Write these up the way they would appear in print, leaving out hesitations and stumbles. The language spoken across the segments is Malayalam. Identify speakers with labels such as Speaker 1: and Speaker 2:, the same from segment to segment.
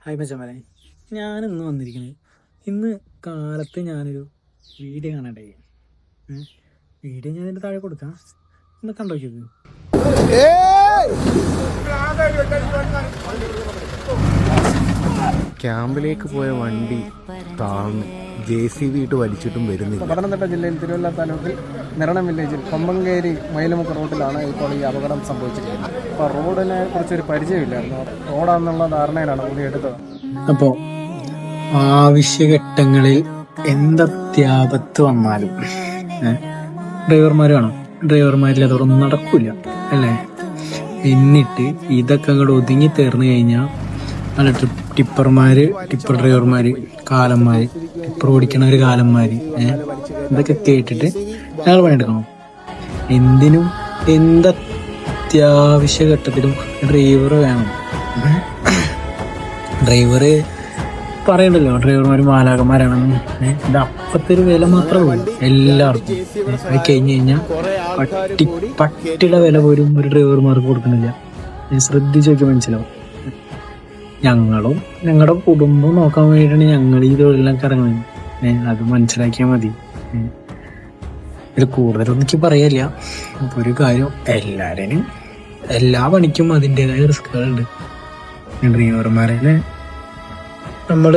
Speaker 1: ഹായ് മച്ചന്മാരെ, ഞാനിന്ന് വന്നിരിക്കുന്നത് ഇന്ന് കാലത്ത് ഞാനൊരു വീഡിയോ കാണണ്ടേ. വീഡിയോ ഞാൻ ഇതിൻ്റെ താഴെ കൊടുക്കാം, ഒന്ന് കണ്ടു നോക്കിയത്.
Speaker 2: ക്യാമ്പിലേക്ക് പോയ വണ്ടി താഴ്ന്ന് JCB ഇട്ട് വലിച്ചിട്ടും വരുന്നില്ല.
Speaker 3: പത്തനംതിട്ട ജില്ലയിൽ തിരുവല്ല താലൂക്കിൽ നിരണം വില്ലേജിൽ കൊമ്പങ്കേരി മയിലുമുക്ക് റോഡിലാണ് ഇപ്പോൾ ഈ അപകടം സംഭവിച്ചിരിക്കുന്നത്. അപ്പോൾ റോഡിനെ കുറിച്ചൊരു പരിചയമില്ലായിരുന്നു, റോഡാണെന്നുള്ള ധാരണയിലാണ് പുള്ളി എടുത്തത്.
Speaker 1: അപ്പോൾ ആവശ്യഘട്ടങ്ങളിൽ എന്തത്യാപത്ത് വന്നാലും ഡ്രൈവർമാർ വേണം. ഡ്രൈവർമാരിൽ അതൊന്നും നടക്കില്ല അല്ലേ. എന്നിട്ട് ഇതൊക്കെ അങ്ങോട്ട് ഒതുങ്ങി തീർന്നു കഴിഞ്ഞാൽ നല്ല ടിപ്പർ ഡ്രൈവർമാർ, കാലന്മാർ, ടിപ്പർ ഓടിക്കണവർ കാലന്മാർ, ഇതൊക്കെ കേട്ടിട്ട് ഞങ്ങൾ പണിയെടുക്കണം. എന്തിനും എന്തത്യാവശ്യ ഘട്ടത്തിലും ഡ്രൈവർ വേണം. ഡ്രൈവർ പറയണ്ടല്ലോ, ഡ്രൈവർമാർ മാലാകന്മാരാണെന്ന്. ഇത് അപ്പത്തെ ഒരു വില മാത്രമേ ഉള്ളൂ എല്ലാവർക്കും. അത് കഴിഞ്ഞ് കഴിഞ്ഞാൽ പട്ടിയുടെ വില പോലും ഒരു ഡ്രൈവർമാർക്ക് കൊടുക്കുന്നില്ല. ശ്രദ്ധിച്ച് നോക്കി മനസ്സിലാവും. ഞങ്ങളും ഞങ്ങളുടെ കുടുംബം നോക്കാൻ വേണ്ടിയിട്ടാണ് ഞങ്ങൾ ഈ തൊഴിലിനൊക്കെ ഇറങ്ങുന്നത്. അത് മനസ്സിലാക്കിയാൽ മതി. ഇത് കൂടുതലൊന്നും എനിക്ക് പറയാനില്ല. അപ്പോൾ ഒരു കാര്യം, എല്ലാ പണിക്കും അതിൻ്റെതായ റിസ്കുകളുണ്ട്. ഡ്രൈവർമാരെ നമ്മൾ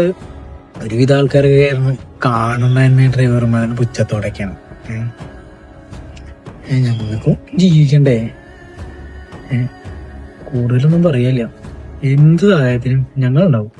Speaker 1: ഒരുവിധ ആൾക്കാരൊക്കെ കാണുന്ന തന്നെ ഡ്രൈവർമാരെ പുച്ഛത്തോടെയൊക്കെയാണ്. ഞങ്ങൾക്കും ജീവിക്കണ്ടേ. കൂടുതലൊന്നും പറയാനില്ല. എന്ത് സഹായത്തിനും ഞങ്ങളുണ്ടാവും.